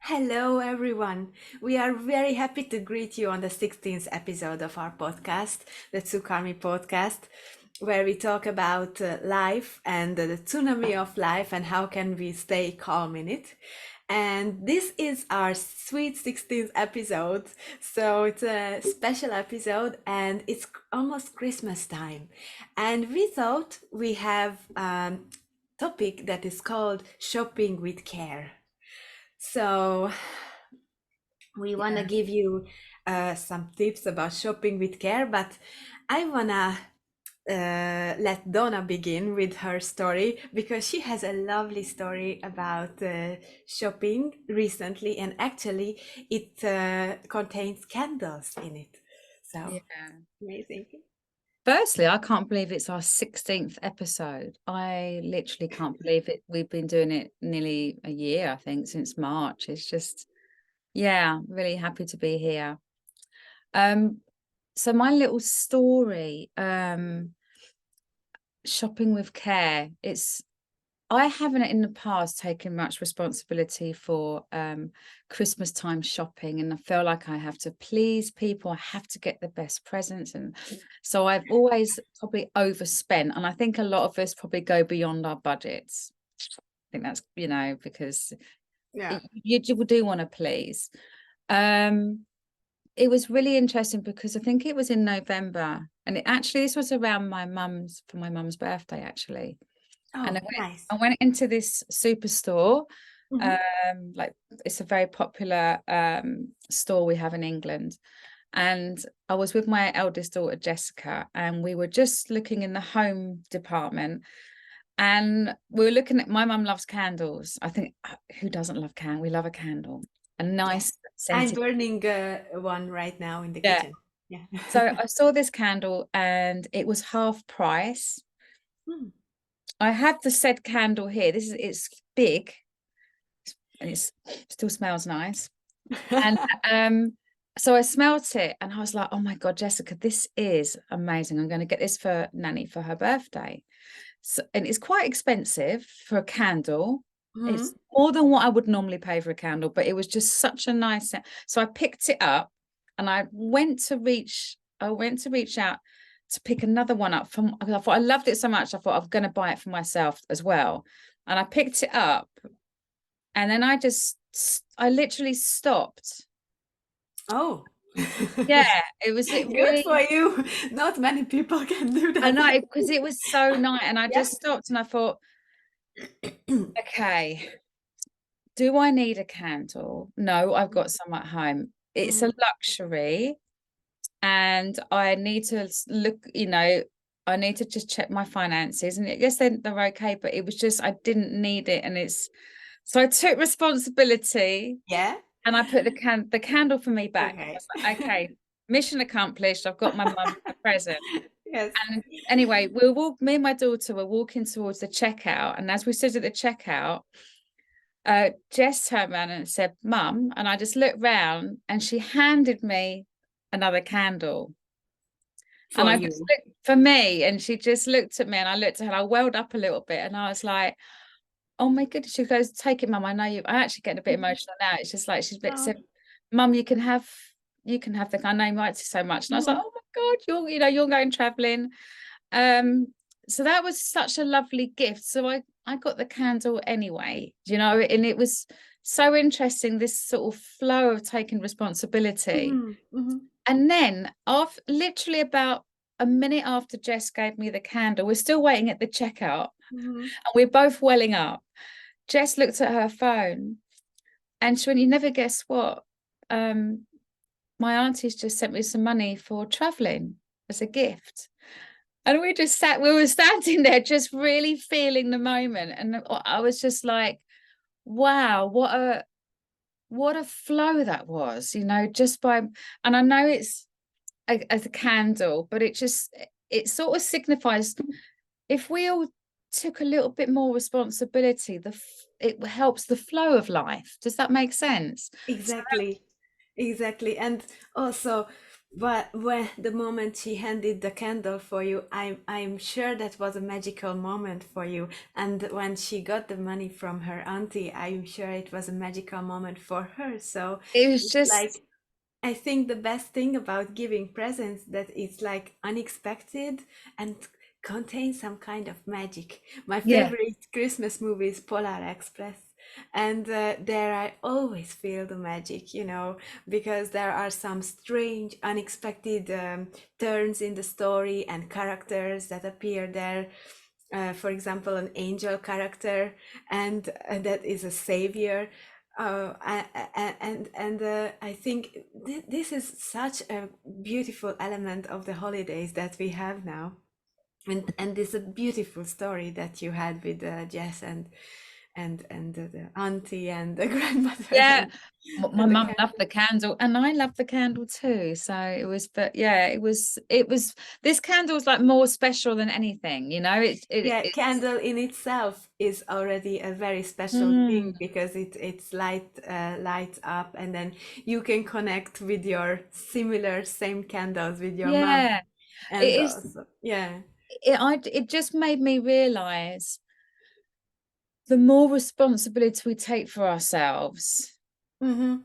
Hello, everyone. We are very happy to greet you on the 16th episode of our podcast, the Tsu-calm-i podcast, where we talk about life and the tsunami of life and how can we stay calm in it. And this is our sweet 16th episode. So it's a special episode and it's almost Christmas time. And we thought we have a topic that is called shopping with care. So we want to Yeah. give you some tips about shopping with care, but I want to let Donna begin with her story because she has a lovely story about shopping recently, and actually, it contains candles in it. So Yeah. amazing. Firstly, I can't believe it's our 16th episode. I literally can't believe it. We've been doing it nearly a year, I think, since March. It's just, yeah, really happy to be here. Um, so my little story, shopping with care, I haven't in the past taken much responsibility for Christmas time shopping, and I feel like I have to please people. I have to get the best presents, and so I've always probably overspent. And I think a lot of us probably go beyond our budgets. I think that's because Yeah. you do want to please. Um, it was really interesting because I think it was in November, and this was around my mum's birthday actually. And Oh, nice. I went into this superstore. Hmm. Like it's a very popular store we have in England. And I was with my eldest daughter, Jessica, and we were just looking in the home department. And we were looking at my mum loves candles. I think who doesn't love candle? We love a candle. A Yes. nice I'm scented. burning one right now in the Yeah. kitchen. Yeah. So I saw this candle and it was half price. Hmm. I have the said candle here. It's big and it still smells nice. And so I smelt it and I was like, oh my God, Jessica, this is amazing. I'm going to get this for Nanny for her birthday. So, and it's quite expensive for a candle. It's Mhm. more than what I would normally pay for a candle, but it was just such a nice. So I picked it up and I went to reach out to pick another one up from, I thought I loved it so much. I thought I'm going to buy it for myself as well. And I picked it up and then I literally stopped. Oh, Yeah, it good really, for you. Not many people can do I that. know, because it was so nice. And I Yeah. just stopped and I thought, okay, do I need a candle? No, I've got some at home. It's a Mhm. luxury and I need to look, I need to just check my finances. And yes, they're okay, but it was just, I didn't need it. So I took responsibility Yeah. and I put the candle for me back. I Okay. was like, okay, mission accomplished. I've got my mum a present. Yes. And anyway, me and my daughter were walking towards the checkout. And as we stood at the checkout, Jess turned around and said, Mum. And I just looked round and she handed me another candle. And For I just you. looked for me and she just looked at me and I looked at her and I welled up a little bit and I was like, oh my goodness. She goes, take it, Mum. I know you. I'm actually getting a bit emotional now. It's just like she's a bit Oh. said, Mum, you can have the I know you liked it so much. And I was like, Mhm. oh my God, you're going traveling. Um, so that was such a lovely gift. So I got the candle anyway, and it was so interesting, this sort of flow of taking responsibility. Mhm. Mhm. And then after literally about a minute after Jess gave me the candle, we're still waiting at the checkout Mhm. and we're both welling up. Jess looked at her phone and she went, you never guess what? Um, my auntie's just sent me some money for traveling as a gift. And we were standing there just really feeling the moment. And I was just like, wow, what a flow that was, just by, and I know it's as a candle, but it sort of signifies if we all took a little bit more responsibility, it helps the flow of life. Does that make sense? So Exactly. Exactly. And also, but when the moment she handed the candle for you, I'm sure that was a magical moment for you. And when she got the money from her auntie, I'm sure it was a magical moment for her. So It was it's just, like, I think the best thing about giving presents that it's like unexpected and contains some kind of magic. My yeah, favorite Christmas movie is Polar Express, and there I always feel the magic, because there are some strange, unexpected turns in the story and characters that appear there. For example, an angel character, and that is a savior. And I think this is such a beautiful element of the holidays that we have now, and this a beautiful story that you had with Jess and the auntie and the grandmother yeah. My and the mum cat. loved the candle, and I loved the candle too. So it was, but yeah, it was. This candle was like more special than anything, you know. Yeah, It's candle in itself is already a very special mm, thing because it's lights up, and then you can connect with your similar same candles with your mom, yeah. It and is. also yeah. It just made me realize the more responsibility we take for ourselves, Mm-hmm.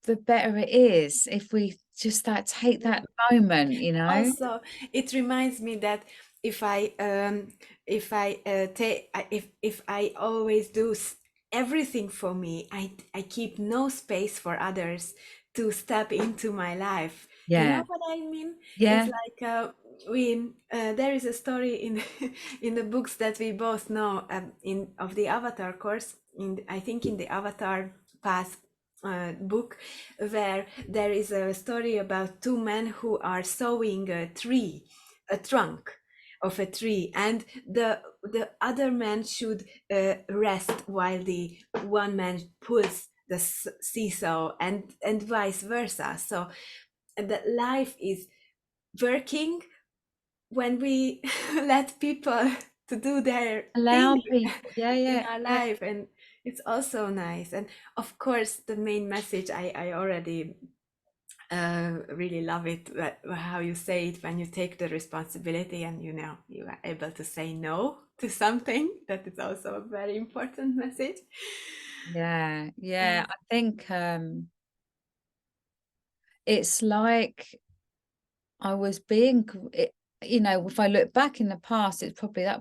the better it is if we just take Yeah. that moment, you know. Also, it reminds me that if I take if I always do everything for me, I keep no space for others to step into my life. You know Yeah, what I mean? It's yeah, like we there is a story in in the books that we both know, in of the Avatar course, in I think in the Avatar Path book, where there is a story about two men who are sawing a trunk of a tree, and the other man should rest while the one man pulls the seesaw, and vice versa. So the life is working when we let people to do their thing allow people. Yeah, in yeah, our yeah, life, and it's also nice. And of course the main message, I already really love it, how you say it, when you take the responsibility and you are able to say no to something. That is also a very important message. yeah, Uh, yeah. I think it's like I was being, you know, if I look back in the past, it's probably it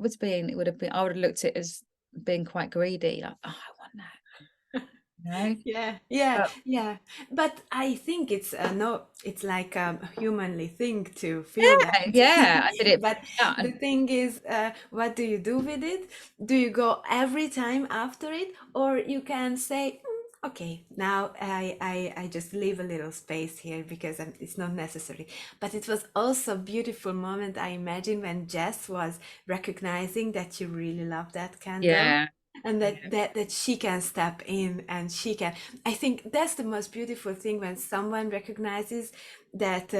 would have been, I would have looked at it as being quite greedy, like, oh, I want that, you know. yeah, yeah, But yeah. But I think it's no, it's like a humanly thing to feel that. yeah, yeah, I did it for But the fun. thing is, what do you do with it? Do you go every time after it, or you can say, okay, now I just leave a little space here because it's not necessary. But it was also a beautiful moment, I imagine, when Jess was recognizing that you really love that candle, Yeah, and yeah, that she can step in, and she can, I think that's the most beautiful thing, when someone recognizes that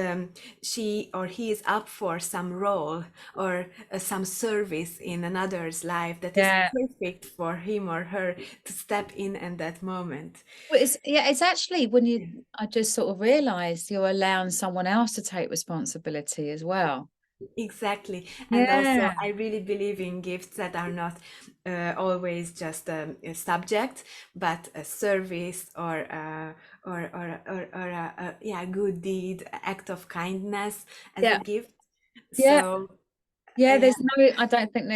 she or he is up for some role, or some service in another's life that is yeah. perfect for him or her to step in that moment. Well, it's actually when Yeah. I just sort of realized you're allowing someone else to take responsibility as well. Exactly. And also, Yeah, I really believe in gifts that are not always just a subject, but a service, or a yeah, good deed, act of kindness as a yeah, gift. yeah. So, Yeah, yeah, I don't think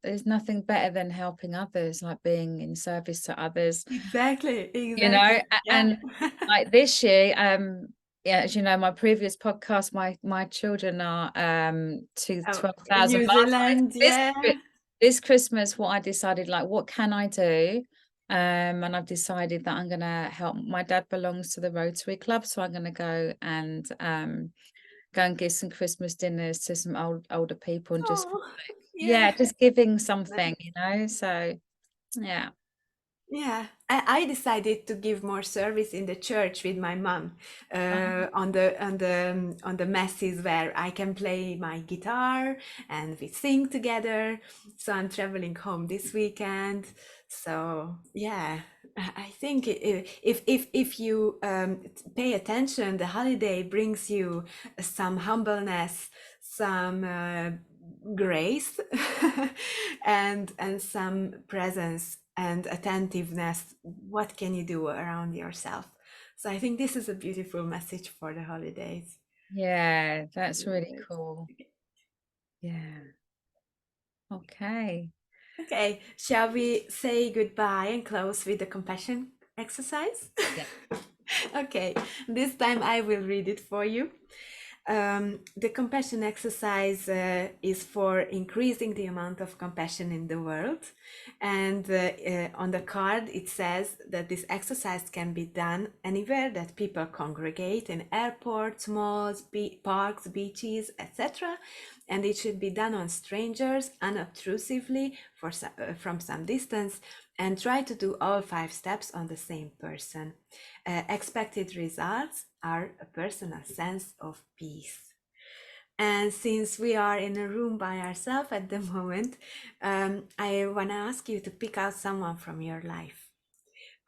there's nothing better than helping others, like being in service to others, exactly, you exactly. know. Yeah. And like this year, yeah, as you know, my previous podcast, my children are to Oh, in 12,000 New miles. Zealand, This yeah. this Christmas, what I decided, like, what can I do? And I've decided that I'm gonna help. My dad belongs to the Rotary Club, so I'm gonna go and give some Christmas dinners to some older people and just Oh, yeah. yeah, just giving Nice. something, you know. So yeah. Yeah, I decided to give more service in the church with my mom, on the masses where I can play my guitar and we sing together. So I'm traveling home this weekend. So yeah, I think if you pay attention, the holiday brings you some humbleness, some grace, and some presence and attentiveness. What can you do around yourself? So I think this is a beautiful message for the holidays. Yeah, that's really cool. Yeah. Okay. Okay, shall we say goodbye and close with the compassion exercise? Yeah. Okay, this time I will read it for you. The compassion exercise is for increasing the amount of compassion in the world. And on the card, it says that this exercise can be done anywhere that people congregate, in airports, malls, parks, beaches, etc. And it should be done on strangers unobtrusively from some distance, and try to do all 5 steps on the same person. Expected results are a personal sense of peace. And since we are in a room by ourselves at the moment, I want to ask you to pick out someone from your life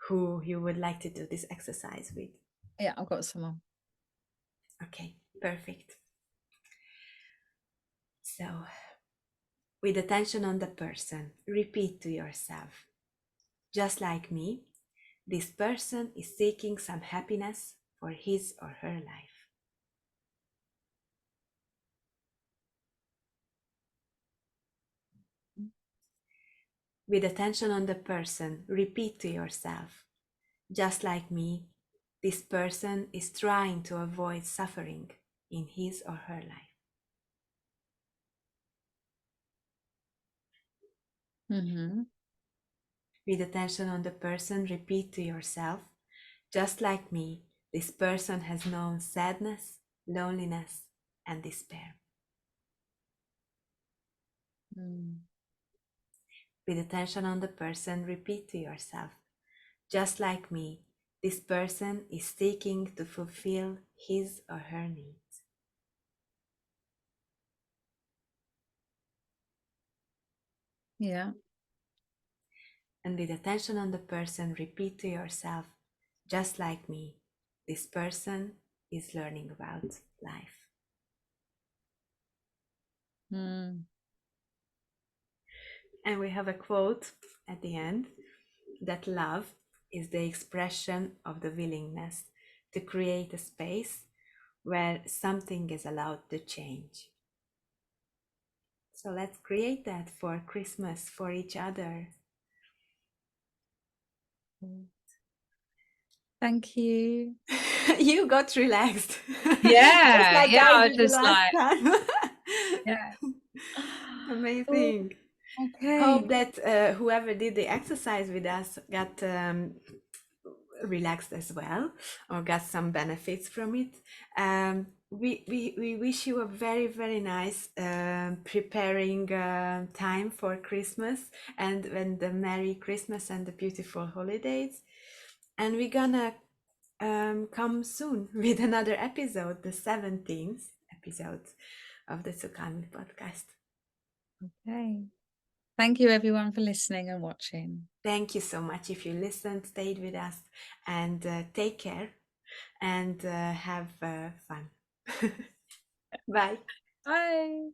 who you would like to do this exercise with. Yeah, I've got someone. Okay, perfect. So, with attention on the person, repeat to yourself, just like me, this person is seeking some happiness for his or her life. With attention on the person, repeat to yourself, just like me, this person is trying to avoid suffering in his or her life. Mm-hmm. With attention on the person, repeat to yourself, just like me, this person has known sadness, loneliness, and despair. Mm. With attention on the person, repeat to yourself, just like me, this person is seeking to fulfill his or her needs. Yeah. And with attention on the person, repeat to yourself, just like me, this person is learning about life. Mm. And we have a quote at the end that love is the expression of the willingness to create a space where something is allowed to change. So let's create that for Christmas, for each other. Thank you. You got relaxed. Just Yeah, like yeah, I I was did the just last like, time. yeah. Oh, Amazing. okay. Hope that whoever did the exercise with us got relaxed as well, or got some benefits from it. We wish you a very, very nice preparing time for Christmas, and the Merry Christmas and the beautiful holidays. And we're gonna come soon with another episode, the 17th episode of the Tsu-calm-i podcast. Okay. Thank you everyone for listening and watching. Thank you so much if you listened, stayed with us, and take care and have fun. Bye. Bye.